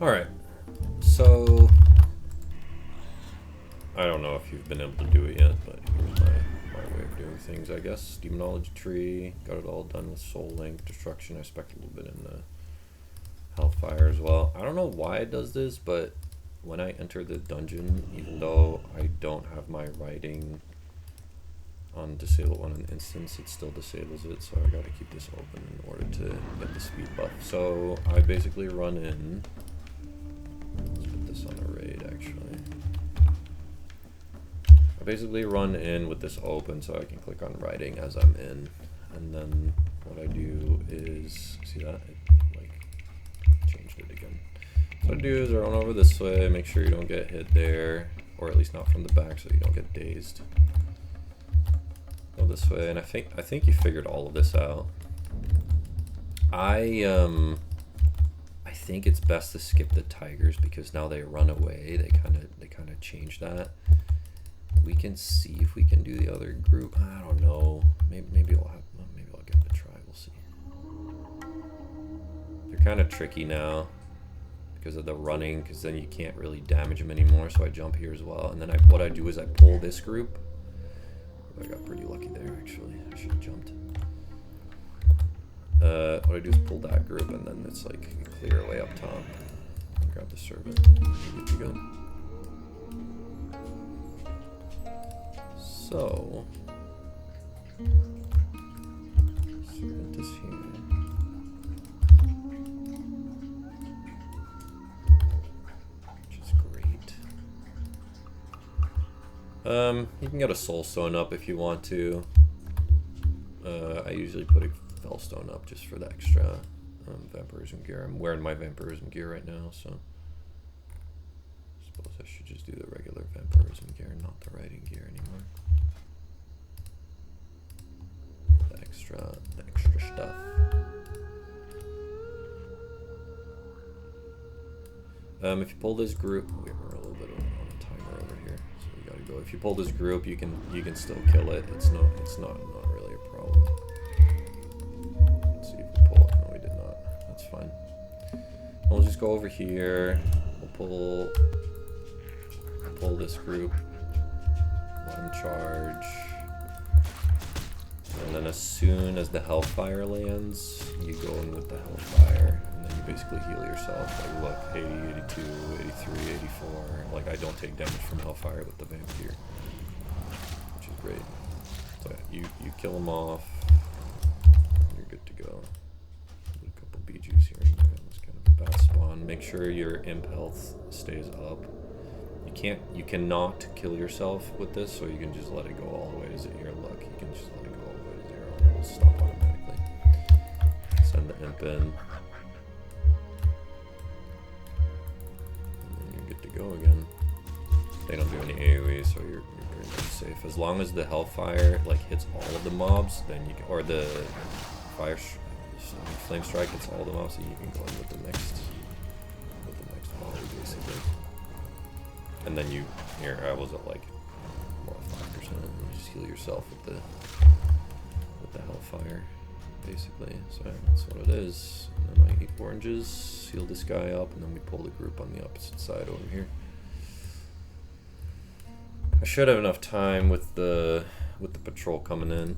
Alright, so I don't know if you've been able to do it yet, but here's my way of doing things, I guess. Demonology tree, got it all done with Soul Link, Destruction. I spec a little bit in the Hellfire as well. I don't know why it does this, but when I enter the dungeon, even though I don't have my writing on disable on an instance, it still disables it, so I gotta keep this open in order to get the speed buff. So I basically run in. Let's put this on a raid actually. I basically run in with this open so I can click on writing as I'm in, and then what I do is, see that? It like changed it again. So what I do is I run over this way, make sure you don't get hit there, or at least not from the back so you don't get dazed. Go this way, and I think you figured all of this out. I think it's best to skip the tigers because now they run away. They kind of change that. We can see if we can do the other group. I don't know. Maybe I'll give it a try. We'll see. They're kind of tricky now because of the running, because then you can't really damage them anymore. So I jump here as well, and then what I do is I pull this group. I got pretty lucky there, actually. I should have jumped. What I do is pull that group, and then it's like clear away up top. And grab the servant. Good to go. So, servant is here. Which is great. You can get a soul stone up if you want to. I usually put a fellstone up just for the extra vampirism gear. I'm wearing my vampirism gear right now, so I suppose I should just do the regular vampirism gear, not the writing gear anymore. The extra stuff. If you pull this group, we're a little bit on a timer over here, so we gotta go. If you pull this group, you can still kill it. It's not really a problem. Let's see if we pull it. No, we did not. That's fine. We'll just go over here. We'll pull this group. Let them charge. And then as soon as the Hellfire lands, you go in with the Hellfire. And then you basically heal yourself. Like, look, 80, 82, 83, 84. Like, I don't take damage from Hellfire with the Vampire. Which is great. So you kill them off. You're good to go. A couple BGs here and there. That's kind of a bad spawn. Make sure your imp health stays up. You cannot kill yourself with this, so you can just let it go all the way to 0. Look, you can just let it go all the way to 0 and it will stop automatically. Send the imp in. And then you're good to go again. They don't do any AoE, so you're pretty much safe. As long as the Hellfire like hits all of the mobs, then you can, or the Flame Strike hits all the mobs, so you can go in with the next volley basically. And then here I was at like 5%. You just heal yourself with the Hellfire, basically. So that's what it is. And then I eat oranges, heal this guy up, and then we pull the group on the opposite side over here. I should have enough time with the patrol coming in,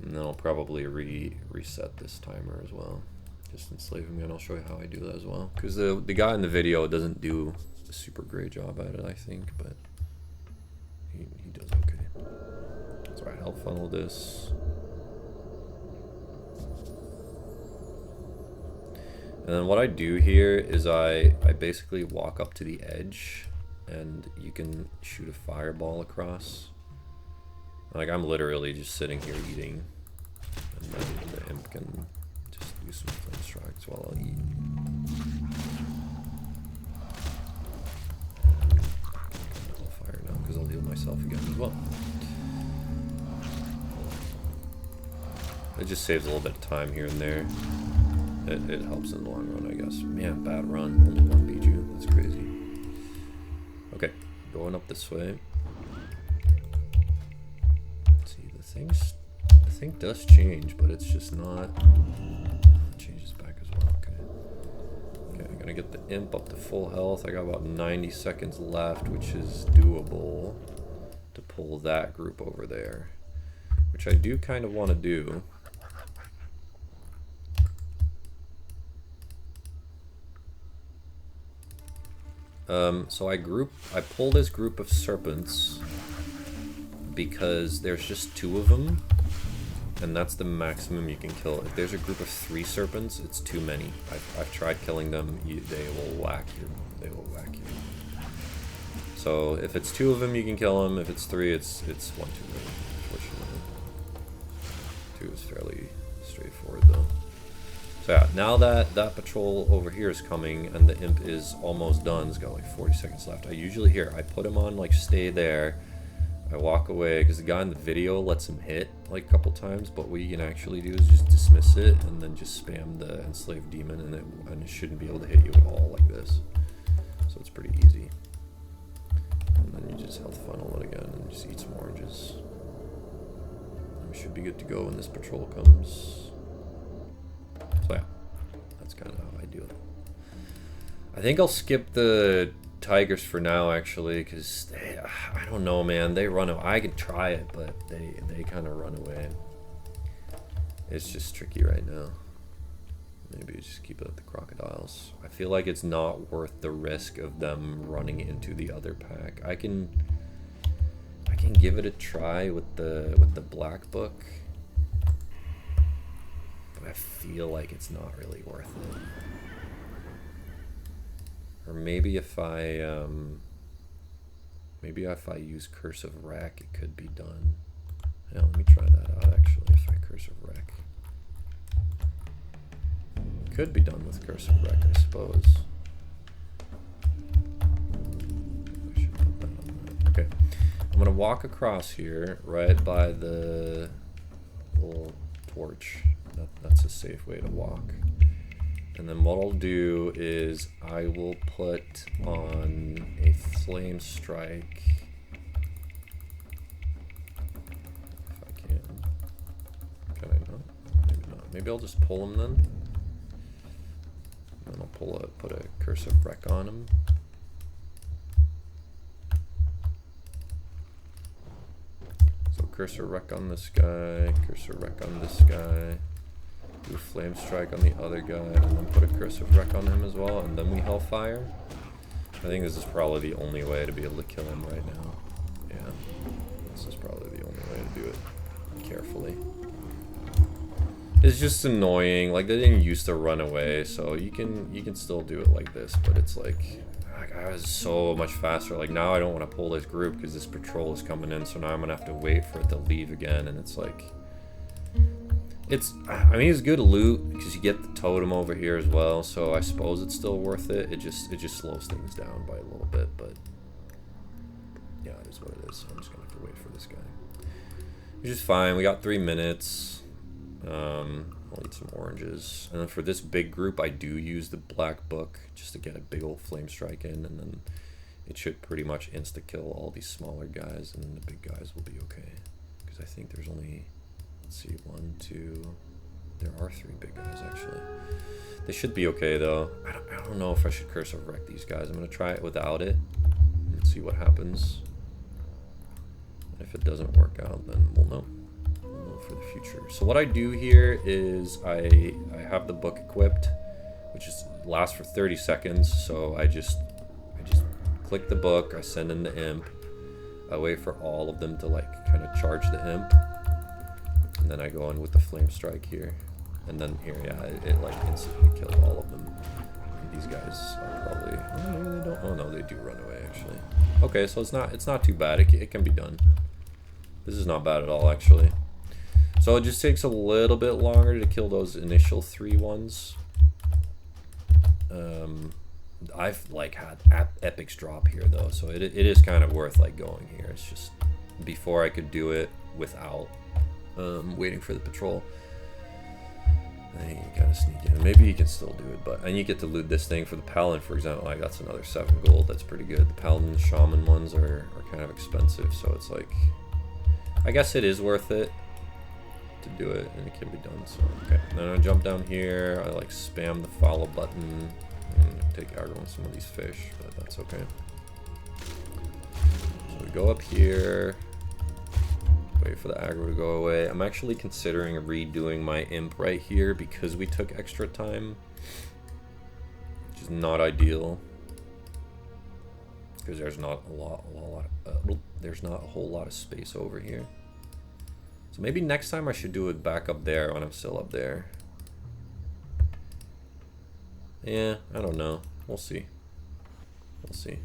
and then I'll probably reset this timer as well. Just enslave him, and I'll show you how I do that as well. Because the guy in the video doesn't do a super great job at it, I think, but he does okay. So I help funnel this. And then what I do here is I basically walk up to the edge, and you can shoot a fireball across. Like, I'm literally just sitting here eating, and then the imp can just do some flame strikes while I eat. I'll fire now because I'll heal myself again as well. It just saves a little bit of time here and there. It helps in the long run, I guess. Man, bad run. Only 1 BG. That's crazy. Okay, going up this way. Let's see, the thing does change, but it's just not. It changes back as well. Okay. Okay, I Gonna get the imp up to full health. I got about 90 seconds left, which is doable to pull that group over there, which I do kind of want to do. So I pull this group of serpents because there's just 2 of them, and that's the maximum you can kill. If there's a group of 3 serpents, it's too many. I've tried killing them. They will whack you. They will whack you. So if it's 2 of them, you can kill them. If it's 3, it's 1 too many, unfortunately. 2 is fairly straightforward though. So yeah, now that that patrol over here is coming and the imp is almost done, it's got like 40 seconds left. I usually I put him on like stay there. I walk away because the guy in the video lets him hit like a couple times, but what you can actually do is just dismiss it and then just spam the enslaved demon, and it shouldn't be able to hit you at all like this. So it's pretty easy. And then you just health funnel it again and just eat some oranges. And we should be good to go when this patrol comes. So yeah, that's kind of how I do it. I think I'll skip the tigers for now, actually, because I don't know, man. They run away. I could try it, but they kind of run away. It's just tricky right now. Maybe just keep it at the crocodiles. I feel like it's not worth the risk of them running into the other pack. I can give it a try with the black book. I feel like it's not really worth it. Or maybe if I use Curse of Wreck, it could be done. Yeah, let me try that out actually. If I Curse of Wreck, it could be done with Curse of Wreck, I suppose. I should put that on there. Okay, I'm gonna walk across here, right by the little torch. That's a safe way to walk. And then what I'll do is I will put on a flame strike. If I can. Can I not? Maybe not. Maybe I'll just pull him then. And then I'll put a Curse of Wreck on him. So Curse of Wreck on this guy, Curse of Wreck on this guy. Do a flame strike on the other guy, and then put a Curse of Wreck on him as well, and then we hellfire. I think this is probably the only way to be able to kill him right now. Yeah, this is probably the only way to do it carefully. It's just annoying. Like, they didn't used to run away, so you can still do it like this, but it's like I was so much faster. Like, now I don't want to pull this group because this patrol is coming in, so now I'm gonna have to wait for it to leave again, and it's like. I mean, it's good loot because you get the totem over here as well, so I suppose it's still worth it. It just slows things down by a little bit, but yeah, it is what it is. So I'm just gonna have to wait for this guy, which is fine. We got 3 minutes. I'll eat some oranges, and then for this big group, I do use the black book just to get a big old flame strike in, and then it should pretty much insta kill all these smaller guys, and then the big guys will be okay. Because I think there's only. Let's see, 1, 2. There are 3 big guys actually. They should be okay though. I don't know if I should Curse of Wreck these guys. I'm gonna try it without it and see what happens. And if it doesn't work out, then we'll know. We'll know for the future. So what I do here is I have the book equipped, which lasts for 30 seconds. So I just click the book. I send in the imp. I wait for all of them to like kind of charge the imp. And then I go in with the flame strike here, and then here, yeah, it like instantly killed all of them. And these guys are probably, oh, maybe they don't. Oh no, they do run away actually. Okay, so it's not too bad. It can be done. This is not bad at all actually. So it just takes a little bit longer to kill those initial 3 ones. I've like had epics drop here though, so it is kind of worth like going here. It's just before I could do it without. Waiting for the patrol. I think you kind of sneak in. Maybe you can still do it, and you get to loot this thing for the paladin, for example. Like that's another 7 gold. That's pretty good. The paladin and shaman ones are kind of expensive, so it's like, I guess it is worth it to do it, and it can be done. So okay, then I jump down here. I like spam the follow button. Take aggro on some of these fish, but that's okay. So we go up here, wait for the aggro to go away. I'm actually considering redoing my imp right here because we took extra time, which is not ideal because there's not there's not a whole lot of space over here. So maybe next time I should do it back up there when I'm still up there. Yeah, I don't know. We'll see. We'll see.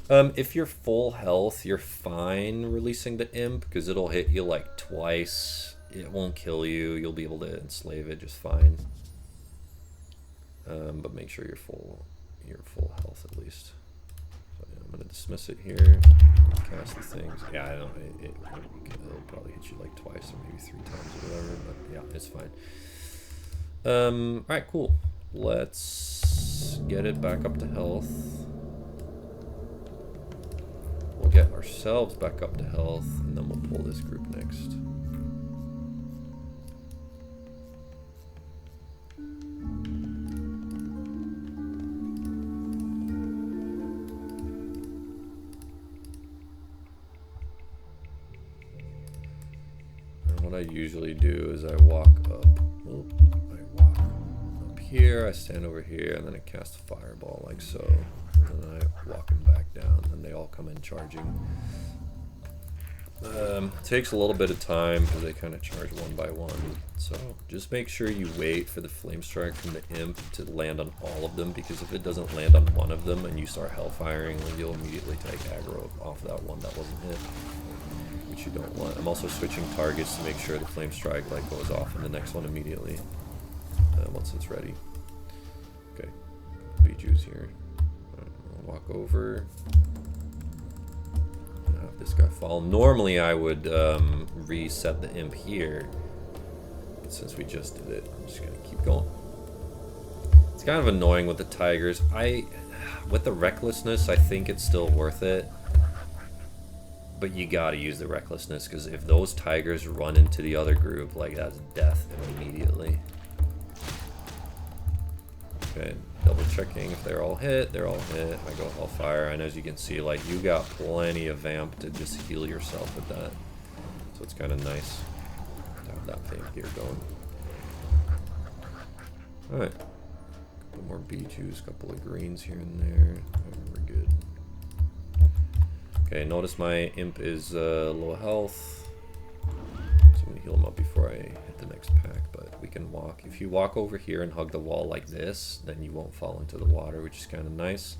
If you're full health, you're fine releasing the imp because it'll hit you like twice. It won't kill you. You'll be able to enslave it just fine. But make sure you're full health at least. So yeah, I'm gonna dismiss it here. Cast the things. Yeah, I don't. It'll probably hit you like twice or maybe 3 times or whatever. But yeah, it's fine. All right, cool. Let's get it back up to health. We'll get ourselves back up to health, and then we'll pull this group next. And what I usually do is I walk up. Here, I stand over here, and then I cast a fireball like so, and then I walk them back down, and they all come in charging. It takes a little bit of time because they kind of charge one by one, so just make sure you wait for the flame strike from the imp to land on all of them, because if it doesn't land on one of them and you start hellfiring, you'll immediately take aggro off that one that wasn't hit, which you don't want. I'm also switching targets to make sure the flame strike like goes off in the next one immediately. Once it's ready. Okay, Bijou's here. I'll walk over. Have this guy fall. Normally I would reset the imp here, but since we just did it, I'm just gonna keep going. It's kind of annoying with the tigers. With the recklessness, I think it's still worth it, but you gotta use the recklessness because if those tigers run into the other group, like that's death immediately. Okay, double checking if they're all hit. They're all hit. I go Hellfire, and as you can see, like you got plenty of vamp to just heal yourself with that. So it's kind of nice to have that vamp gear going. All right, couple more Bijous, couple of greens here and there. We're good. Okay, notice my imp is low health. So I'm gonna heal him up before I hit the next pack, but we can walk. If you walk over here and hug the wall like this, then you won't fall into the water, which is kind of nice.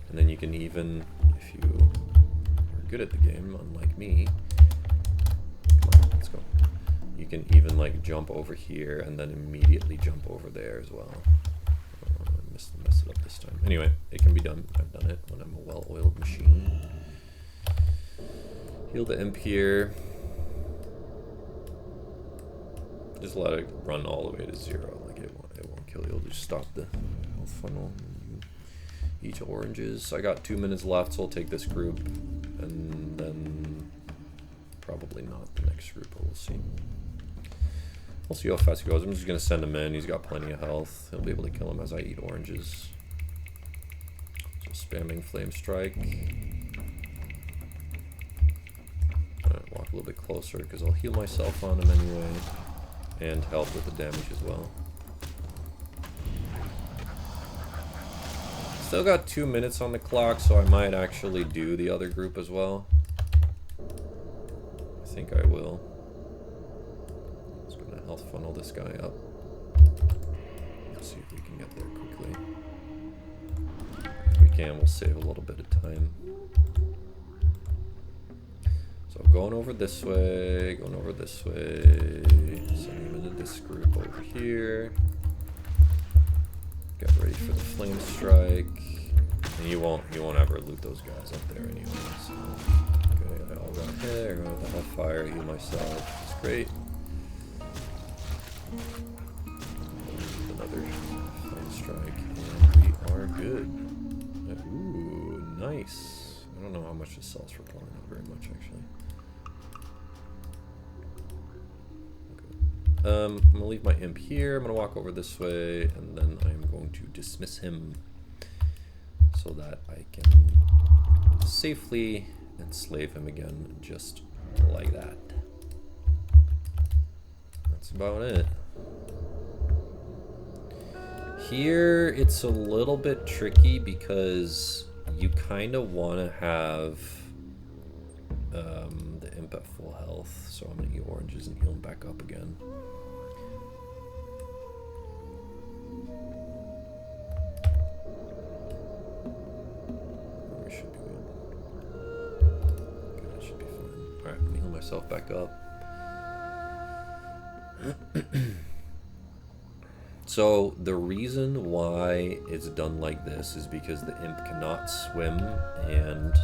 And then you can even, if you are good at the game, unlike me, come on, let's go. You can even like jump over here and then immediately jump over there as well. I messed it up this time. Anyway, it can be done. I've done it when I'm a well-oiled machine. Heal the imp here. Just let it run all the way to 0. Like it won't kill you. It'll just stop the health funnel. Eat oranges. I got 2 minutes left, so I'll take this group, and then probably not the next group, but we'll see. We'll see how fast he goes. I'm just gonna send him in. He's got plenty of health. He'll be able to kill him as I eat oranges. So spamming flame strike. Walk a little bit closer because I'll heal myself on him anyway. And help with the damage as well. Still got 2 minutes on the clock, so I might actually do the other group as well. I think I will. Just gonna health funnel this guy up. Let's see if we can get there quickly. If we can, we'll save a little bit of time. So going over this way, going over this way, sending him into this group over here. Get ready for the flame strike. And you won't ever loot those guys up there anyway. So okay, I all got hit, I got the Hellfire, heal myself. It's great. Another flame strike, and we are good. Ooh, nice. I don't know how much this sells for, probably not very much actually. Okay. I'm gonna leave my imp here. I'm gonna walk over this way, and then I'm going to dismiss him so that I can safely enslave him again, just like that. That's about it. Here, it's a little bit tricky because you kind of want to have the imp at full health, so I'm going to eat oranges and heal him back up again. We should be good. Okay, that should be fine. Alright, I'm going to heal myself back up. So the reason why it's done like this is because the imp cannot swim, and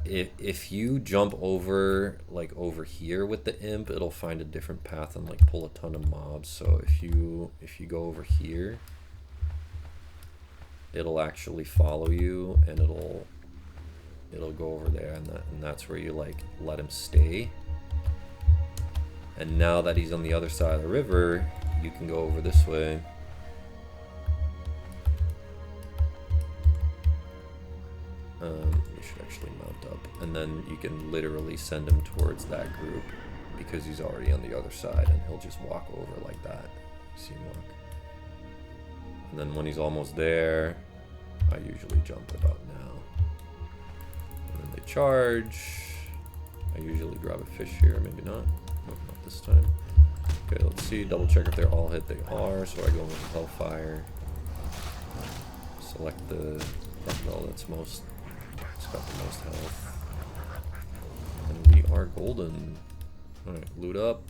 if you jump over, like over here with the imp, it'll find a different path and like pull a ton of mobs. So if you go over here, it'll actually follow you, and it'll go over there, and that's where you like let him stay. And now that he's on the other side of the river, you can go over this way. You should actually mount up, and then you can literally send him towards that group because he's already on the other side, and he'll just walk over like that. See him walk. And then when he's almost there, I usually jump about now. And then they charge. I usually grab a fish here, maybe not. Nope, not this time. Okay, let's see. Double check if they're all hit. They are, so I go with Hellfire. Select the crocodile that's most. It's got the most health. And we are golden. Alright, loot up.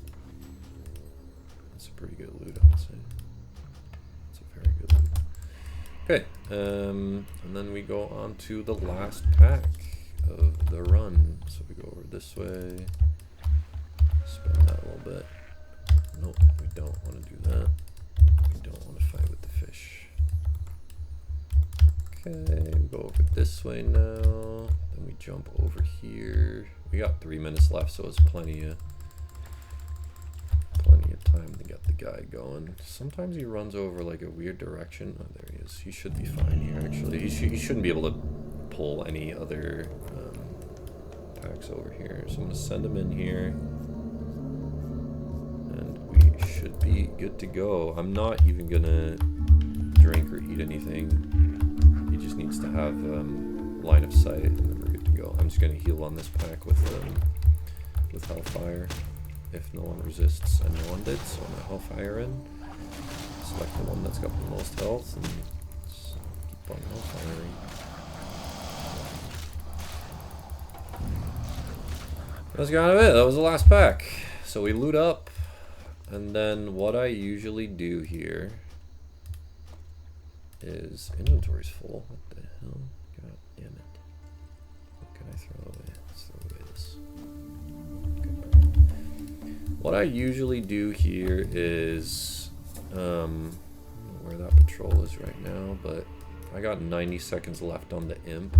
That's a pretty good loot, I would say. That's a very good loot. Okay, and then we go on to the last pack of the run. So we go over this way. Spin that a little bit. Nope, we don't want to do that. We don't want to fight with the fish. Okay, we go over this way now. Then we jump over here. We got 3 minutes left, so it's plenty of time to get the guy going. Sometimes he runs over like a weird direction. Oh, there he is. He should be fine here, actually. He shouldn't be able to pull any other packs over here. So I'm going to send him in here. Should be good to go. I'm not even gonna drink or eat anything. He just needs to have line of sight, and then we're good to go. I'm just gonna heal on this pack with Hellfire if no one resists, and no one did, so I'm gonna Hellfire in. Select the one that's got the most health, and just keep on Hellfiring. That's kind of it. That was the last pack. So we loot up. And then what I usually do here is inventory's full. What the hell? God damn it. What can I throw away? Let's throw away this. Okay. What I usually do here is I don't know where that patrol is right now, but I got 90 seconds left on the imp.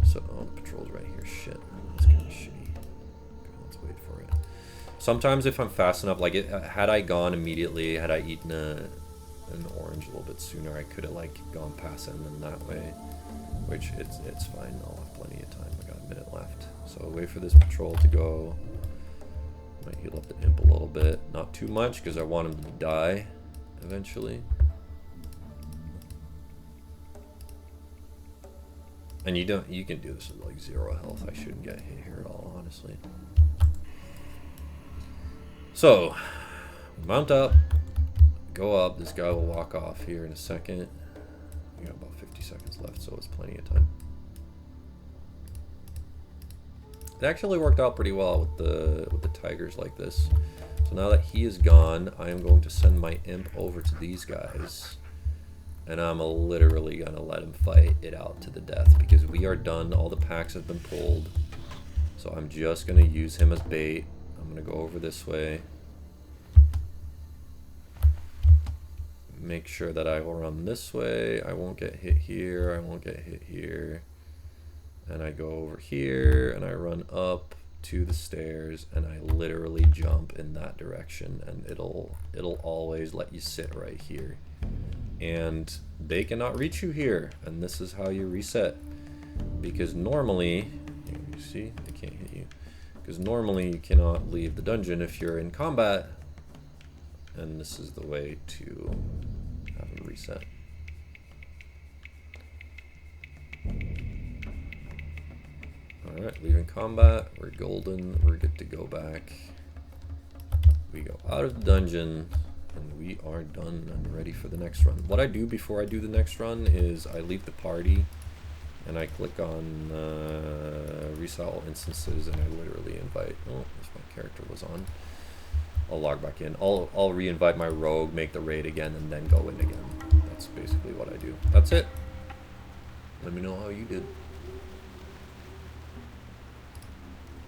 So oh, the patrol's right here. Shit. That's kind of shitty. Okay, let's wait for it. Sometimes if I'm fast enough, like had I gone immediately, had I eaten an orange a little bit sooner, I could have like gone past him in that way, which it's fine. I'll have plenty of time. I got a minute left, so I'll wait for this patrol to go. Might heal up the imp a little bit, not too much because I want him to die eventually. And you can do this with like 0 health. I shouldn't get hit here at all, honestly. So, mount up, go up. This guy will walk off here in a second. We got about 50 seconds left, so it's plenty of time. It actually worked out pretty well with the tigers like this. So now that he is gone, I am going to send my imp over to these guys, and I'm literally gonna let him fight it out to the death because we are done. All the packs have been pulled, so I'm just gonna use him as bait. I'm gonna go over this way. Make sure that I will run this way. I won't get hit here. I won't get hit here. And I go over here and I run up to the stairs, and I literally jump in that direction, and it'll always let you sit right here. And they cannot reach you here, and this is how you reset. Because normally, you see, they can't hit you. Because normally you cannot leave the dungeon if you're in combat, and this is the way to have a reset. Alright, leaving combat, we're golden, we're good to go back. We go out of the dungeon, and we are done and ready for the next run. What I do before I do the next run is I leave the party, and I click on reset all instances, and I literally invite, oh, this my character was on. I'll log back in. I'll re-invite my rogue, make the raid again, and then go in again. That's basically what I do. That's it. Let me know how you did.